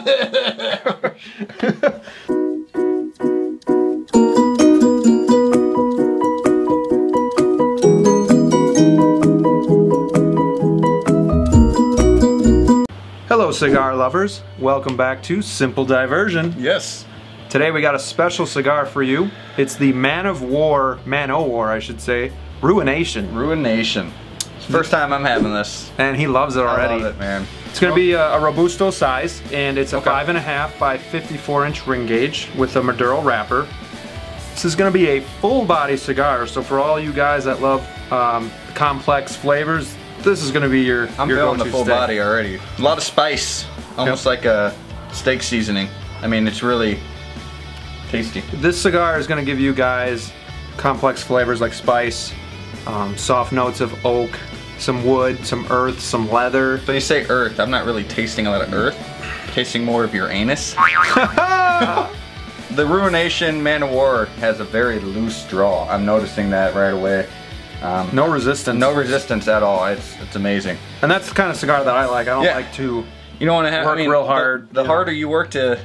Hello cigar lovers, welcome back to Simple Diversion. Yes. Today we got a special cigar for you. It's the Man O War I should say, Ruination. Ruination. It's the first time I'm having this. And he loves it already. I love it, man. It's going to be a Robusto size, and it's a 5.5 by 54-inch ring gauge with a Maduro wrapper. This is going to be a full body cigar, so for all you guys that love complex flavors, this is going to be your I'm feeling the full body already. A lot of spice, almost like a steak seasoning. I mean, it's really tasty. This cigar is going to give you guys complex flavors like spice, soft notes of oak, some wood, some earth, some leather. So you say earth, I'm not really tasting a lot of earth. I'm tasting more of your anus. The Ruination Man O War has a very loose draw. I'm noticing that right away. No resistance. No resistance at all. It's amazing. And that's the kind of cigar that I like. I don't like to work real hard. The harder you work to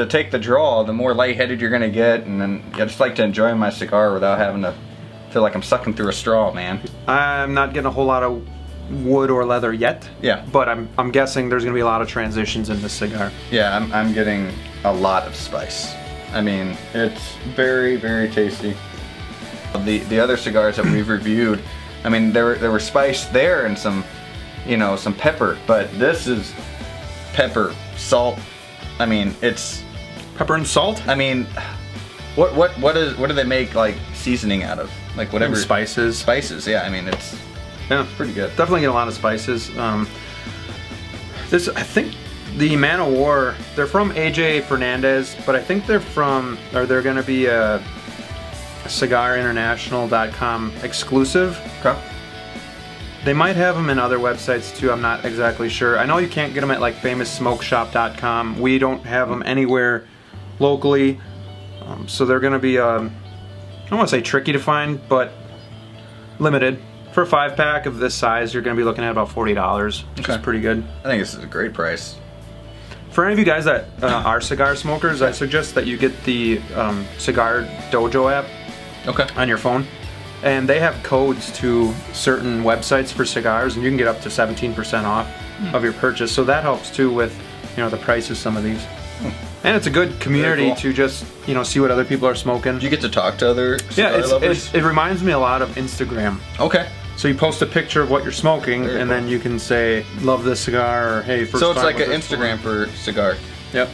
take the draw, the more lightheaded you're gonna get, and then I just like to enjoy my cigar without having to feel like I'm sucking through a straw, man. I'm not getting a whole lot of wood or leather yet. Yeah. But I'm guessing there's gonna be a lot of transitions in this cigar. Yeah, I'm getting a lot of spice. I mean, it's very, very tasty. The other cigars that we've reviewed, I mean, there were spice there and some, you know, some pepper, but this is pepper, salt. I mean, it's pepper and salt. I mean, what do they make like seasoning out of? Like whatever spices. Spices, yeah. I mean, it's pretty good. Definitely get a lot of spices. This, I think, the Man O War, they're from AJ Fernandez, but I think they're going to be a cigarinternational.com exclusive. Okay. They might have them in other websites too, I'm not exactly sure. I know you can't get them at like famoussmokeshop.com. We don't have them anywhere locally. So they're going to be, I don't want to say tricky to find, but limited. For a 5-pack of this size, you're going to be looking at about $40, which is pretty good. I think this is a great price. For any of you guys that are cigar smokers, I suggest that you get the Cigar Dojo app on your phone. And they have codes to certain websites for cigars, and you can get up to 17% off of your purchase. So that helps too with, you know, the price of some of these. And it's a good community to just, you know, see what other people are smoking. Do you get to talk to other cigar lovers? It reminds me a lot of Instagram. Okay. So you post a picture of what you're smoking, and then you can say, love this cigar, or hey, first So it's like an Instagram for cigar. Yep.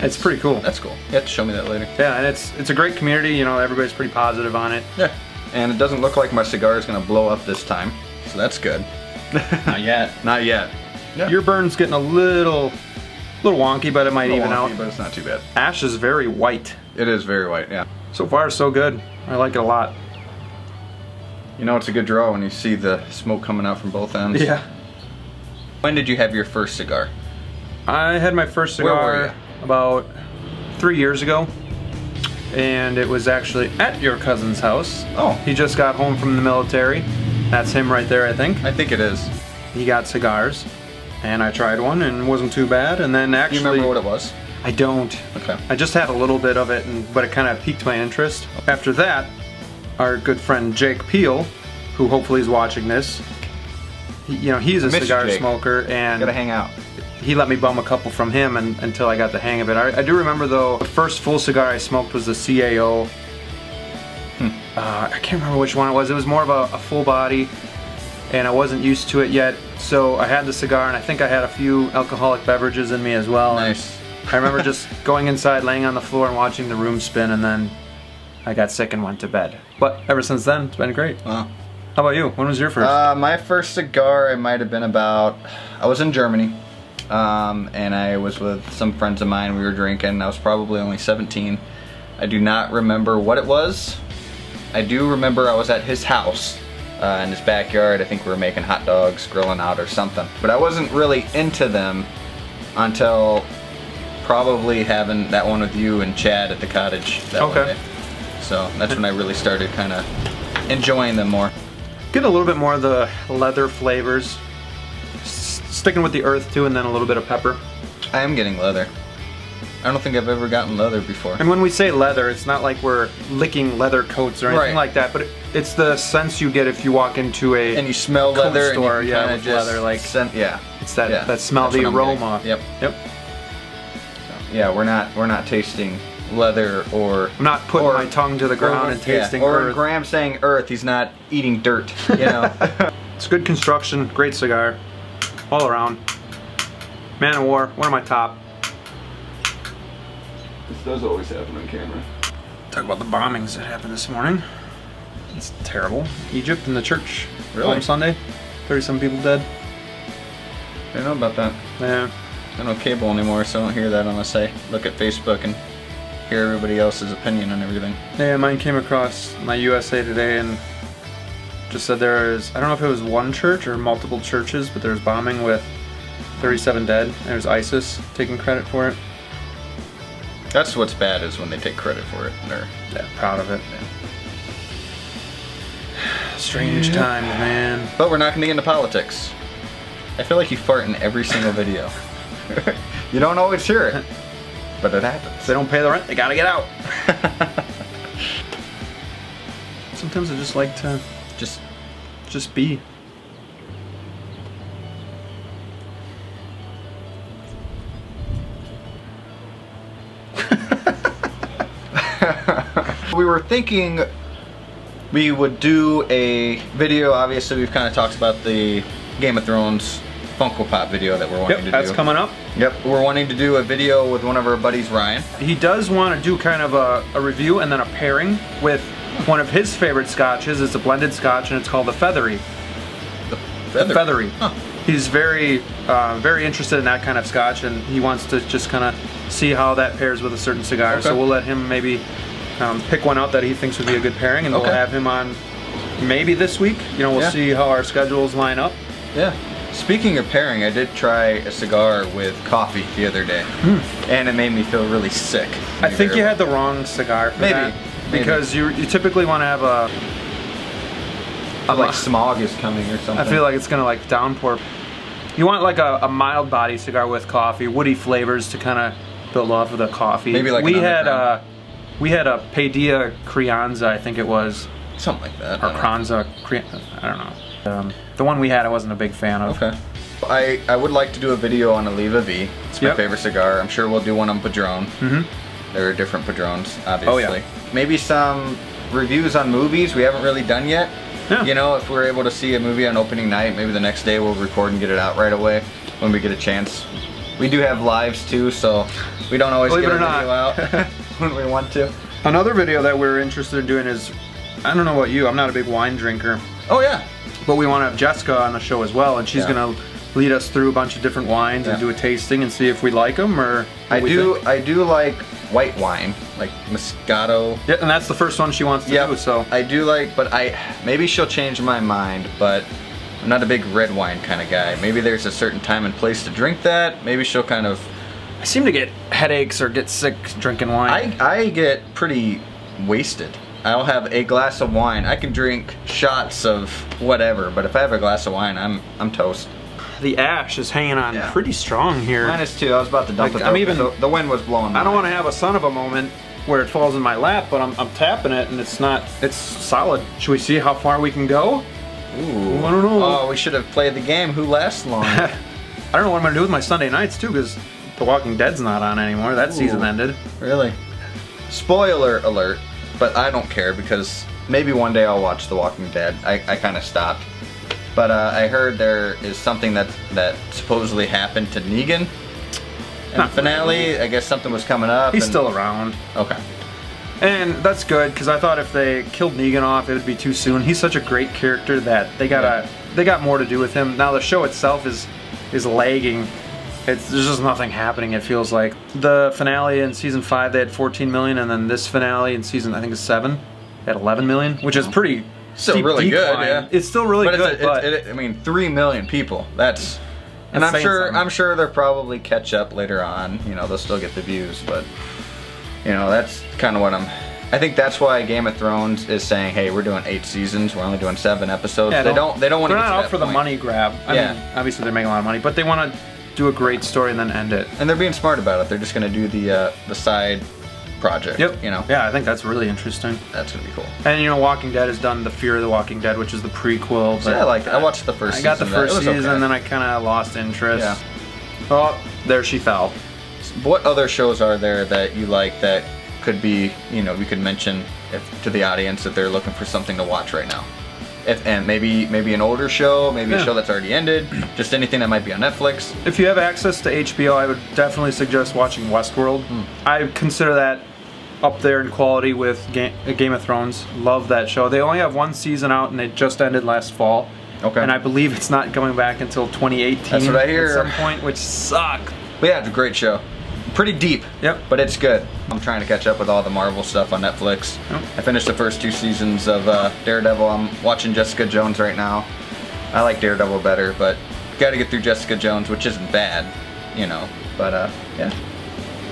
It's pretty cool. That's cool. You have to show me that later. Yeah, and it's a great community, you know, everybody's pretty positive on it. Yeah. And it doesn't look like my cigar is going to blow up this time, so that's good. Not yet. Not yet. Yeah. Your burn's getting a little wonky, but it might even out. But it's not too bad. Ash is very white. It is very white, yeah. So far, so good. I like it a lot. You know it's a good draw when you see the smoke coming out from both ends. Yeah. When did you have your first cigar? I had my first cigar about 3 years ago. And it was actually at your cousin's house. Oh. He just got home from the military. That's him right there, I think. I think it is. He got cigars, and I tried one, and it wasn't too bad. And then actually... Do you remember what it was? I don't. Okay. I just had a little bit of it, but it kind of piqued my interest. After that, our good friend Jake Peel, who hopefully is watching this, he's a cigar smoker, and... Gotta hang out. He let me bum a couple from him until I got the hang of it. I do remember though, the first full cigar I smoked was the CAO. I can't remember which one it was. It was more of a full body, and I wasn't used to it yet. So I had the cigar, and I think I had a few alcoholic beverages in me as well. Nice. I remember just going inside, laying on the floor and watching the room spin, and then I got sick and went to bed. But ever since then, it's been great. Wow. How about you? When was your first? My first cigar, it might have been I was in Germany. And I was with some friends of mine. We were drinking. I was probably only 17. I do not remember what it was. I do remember I was at his house in his backyard. I think we were making hot dogs, grilling out or something. But I wasn't really into them until probably having that one with you and Chad at the cottage that one day. So that's when I really started kind of enjoying them more. Get a little bit more of the leather flavors. Sticking with the earth too, and then a little bit of pepper. I am getting leather. I don't think I've ever gotten leather before. And when we say leather, it's not like we're licking leather coats or anything like that, but it's the sense you get if you walk into a and you smell leather store, and you with just leather, like it's that that smell, the aroma. Yep. Yep. So, yeah, we're not tasting leather or I'm not putting my tongue to the ground and tasting earth. Or Graham saying earth, he's not eating dirt, you know. It's good construction, great cigar, all around. Man O War, one of my top. This does always happen on camera. Talk about the bombings that happened this morning. It's terrible. Egypt and the church. Really? Palm Sunday. 37 people dead. I didn't know about that. Yeah. I don't have cable anymore, so I don't hear that unless I look at Facebook and hear everybody else's opinion on everything. Yeah, mine came across my USA Today and just said there is, I don't know if it was one church or multiple churches, but there's bombing with 37 dead. There's ISIS taking credit for it. That's what's bad, is when they take credit for it. They're proud of it. Strange times, man. But we're not going to get into politics. I feel like you fart in every single video. You don't always hear it, but it happens. If they don't pay the rent, they gotta get out. Sometimes I just like to just be. We were thinking we would do a video. Obviously, we've kind of talked about the Game of Thrones Funko Pop video that we're wanting to do. That's coming up. Yep, we're wanting to do a video with one of our buddies, Ryan. He does want to do kind of a review and then a pairing with one of his favorite scotches. It's a blended scotch and it's called the Feathery. The Feathery. Huh. He's very interested in that kind of scotch, and he wants to just kind of see how that pairs with a certain cigar. Okay. So we'll let him maybe pick one out that he thinks would be a good pairing, and we'll have him on maybe this week. You know, we'll see how our schedules line up. Yeah. Speaking of pairing, I did try a cigar with coffee the other day, and it made me feel really sick. I think you had the wrong cigar for that, because you typically want to have a like smog is coming or something. I feel like it's gonna like downpour. You want like a mild body cigar with coffee, woody flavors to kind of build off of the coffee. Maybe like we had a Padilla Crianza, I think it was. Something like that. Or Crianza, I don't know. The one we had I wasn't a big fan of. Okay. I would like to do a video on Oliva V. It's my favorite cigar. I'm sure we'll do one on Padron. There are different Padrones, obviously. Oh, yeah. Maybe some reviews on movies we haven't really done yet. Yeah. You know, if we're able to see a movie on opening night, maybe the next day we'll record and get it out right away when we get a chance. We do have lives too, so we don't always get a video out when we want to. Another video that we're interested in doing is, I don't know about you, I'm not a big wine drinker. Oh yeah. But we want to have Jessica on the show as well, and she's going to lead us through a bunch of different wines and do a tasting and see if we like them or I do like white wine, like Moscato. Yeah, and that's the first one she wants to do, so. I do like, but maybe she'll change my mind, but I'm not a big red wine kind of guy. Maybe there's a certain time and place to drink that. Maybe she'll kind of... I seem to get headaches or get sick drinking wine. I get pretty wasted. I'll have a glass of wine. I can drink shots of whatever, but if I have a glass of wine, I'm toast. The ash is hanging on pretty strong here. Mine is too. I was about to dump it. The wind was blowing. I don't want to have a son of a moment where it falls in my lap, but I'm tapping it and it's solid. Should we see how far we can go? Ooh. I don't know. Oh, we should have played the game. Who lasts long? I don't know what I'm gonna do with my Sunday nights too, because The Walking Dead's not on anymore. That season ended. Really? Spoiler alert, but I don't care because maybe one day I'll watch The Walking Dead. I kind of stopped. But I heard there is something that supposedly happened to Negan in the finale. I guess something was coming up. He's still around. Okay. And that's good, because I thought if they killed Negan off, it would be too soon. He's such a great character that they got more to do with him. Now the show itself is lagging. There's just nothing happening, it feels like. The finale in season 5, they had 14 million, and then this finale in season, I think it's 7, they had 11 million, which is pretty still really good, yeah. It's still really good, but I mean, 3 million people. That's, and I'm sure they'll probably catch up later on. You know, they'll still get the views, but you know, that's kind of what I think that's why Game of Thrones is saying, hey, we're doing 8 seasons. We're only doing 7 episodes. Yeah, they don't want to. They're not out for the money grab. I mean, obviously they're making a lot of money, but they want to do a great story and then end it. And they're being smart about it. They're just gonna do the side project. Yep. You know. Yeah, I think that's really interesting. That's gonna be cool. And you know, Walking Dead has done the Fear of the Walking Dead, which is the prequel. So yeah, I liked it. I watched the first season. I got the first season, and then I kind of lost interest. Yeah. Oh, there she fell. What other shows are there that you like that could be, you know, we could mention to the audience that they're looking for something to watch right now? And maybe an older show, maybe a show that's already ended, just anything that might be on Netflix. If you have access to HBO, I would definitely suggest watching Westworld. I consider that up there in quality with Game of Thrones. Love that show. They only have one season out, and it just ended last fall. Okay. And I believe it's not coming back until 2018. That's what I hear. At some point, which sucks. But yeah, it's a great show. Pretty deep. Yep. But it's good. I'm trying to catch up with all the Marvel stuff on Netflix. Yep. I finished the first 2 seasons of Daredevil. I'm watching Jessica Jones right now. I like Daredevil better, but got to get through Jessica Jones, which isn't bad, you know. But yeah,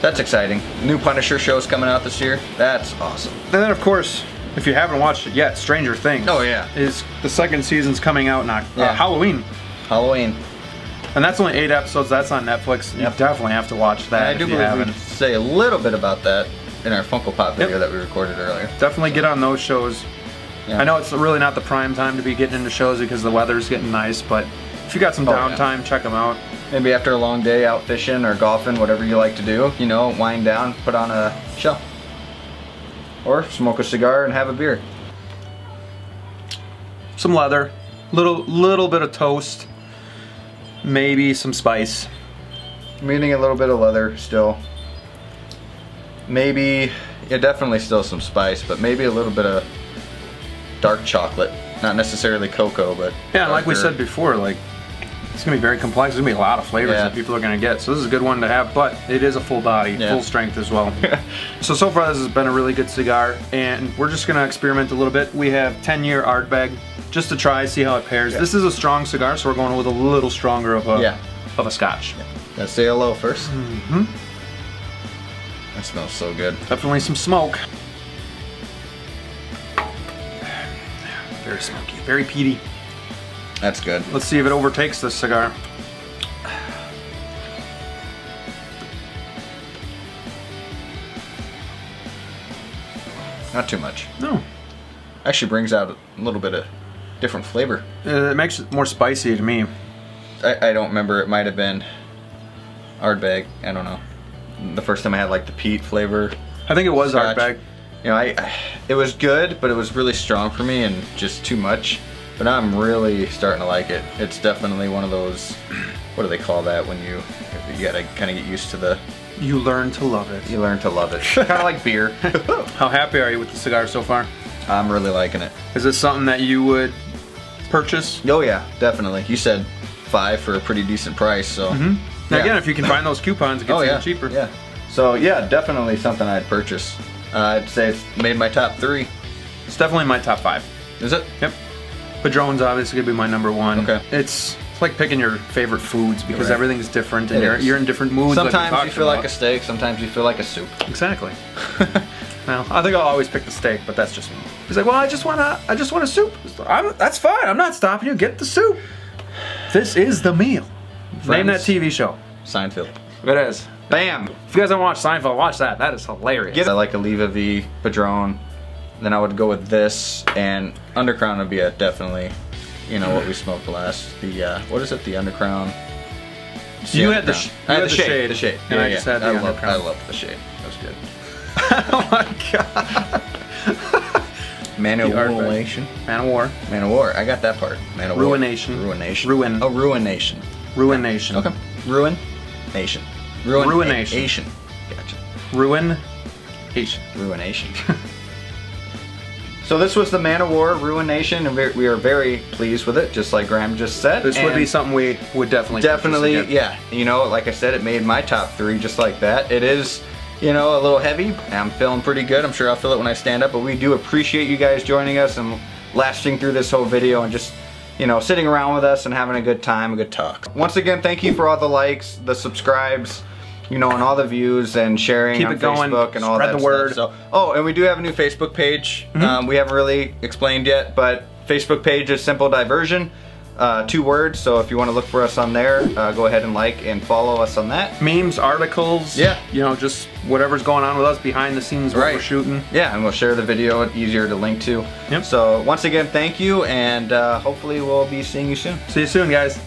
that's exciting. New Punisher show's coming out this year. That's awesome. And then, of course, if you haven't watched it yet, Stranger Things. Oh yeah. Is the 2nd season's coming out now. Halloween. Halloween. And that's only 8 episodes. That's on Netflix. You definitely have to watch that. And I do believe we say a little bit about that in our Funko Pop video that we recorded earlier. Definitely get on those shows. Yeah. I know it's really not the prime time to be getting into shows because the weather's getting nice, but if you got some downtime, check them out. Maybe after a long day out fishing or golfing, whatever you like to do, you know, wind down, put on a show. Or smoke a cigar and have a beer. Some leather, little bit of toast. Maybe some spice. I'm eating a little bit of leather still. Maybe, yeah, definitely still some spice, but maybe a little bit of dark chocolate. Not necessarily cocoa, but yeah, like we said before, like it's gonna be very complex. There's gonna be a lot of flavors that people are gonna get. So this is a good one to have, but it is a full body, full strength as well. So far this has been a really good cigar, and we're just gonna experiment a little bit. We have 10-year Ardbeg just to try, see how it pairs. Yeah. This is a strong cigar, so we're going with a little stronger of a Scotch. Yeah. Gotta say hello first. Mm-hmm. That smells so good. Definitely some smoke. Very smoky, very peaty. That's good. Let's see if it overtakes this cigar. Not too much. No. Actually brings out a little bit of different flavor. It makes it more spicy to me. I don't remember. It might have been Ardbeg. I don't know. The first time I had like the peat flavor. I think it was Ardbeg. You know, it was good, but it was really strong for me and just too much. But now I'm really starting to like it. It's definitely one of those, what do they call that when you gotta kind of get used to the... You learn to love it. You learn to love it. Kind of like beer. How happy are you with the cigar so far? I'm really liking it. Is this something that you would purchase? Oh yeah, definitely. You said $5 for a pretty decent price, so... Now again, if you can find those coupons, it gets even cheaper. Yeah. So yeah, definitely something I'd purchase. I'd say it's made my top 3. It's definitely my top 5. Is it? Yep. Padron's obviously gonna be my number 1. Okay. It's like picking your favorite foods because everything's different and you're in different moods. Sometimes like you feel like a steak, sometimes you feel like a soup. Exactly. Well, I think I'll always pick the steak, but that's just me. He's like, well, I just want a soup. That's fine. I'm not stopping you. Get the soup. This is the meal. Friends. Name that TV show. Seinfeld. It is. Bam! If you guys haven't watched Seinfeld, watch that. That is hilarious. I like Oliva V, Padron. Then I would go with this, and Undercrown would be a definitely, you know, what we smoked last. The, what is it? The Undercrown? You had the shade. The shade. And I just had the Undercrown. I love the shade. That was good. Oh my god. Man O War Ruination. Man O War. Man O War. I got that part. Man O War. Ruination. Ruination. Ruin. Oh, Ruination. Ruination. Okay. Ruination. Ruination. Gotcha. Ruination. Ruination. So this was the Man O War Ruination, and we are very pleased with it, just like Graham just said. This would be something we would definitely yeah. You know, like I said, it made my top 3 just like that. It is, you know, a little heavy. I'm feeling pretty good. I'm sure I'll feel it when I stand up, but we do appreciate you guys joining us and lasting through this whole video and just, you know, sitting around with us and having a good time, a good talk. Once again, thank you for all the likes, the subscribes, you know, and all the views and sharing on Facebook and all that stuff. Spread the word. So, oh, and we do have a new Facebook page. We haven't really explained yet, but Facebook page is Simple Diversion. 2 words, so if you want to look for us on there, go ahead and like and follow us on that. Memes, articles, yeah, you know, just whatever's going on with us behind the scenes, what we're shooting. Yeah, and we'll share the video, easier to link to. Yep. So once again, thank you, and hopefully we'll be seeing you soon. See you soon, guys.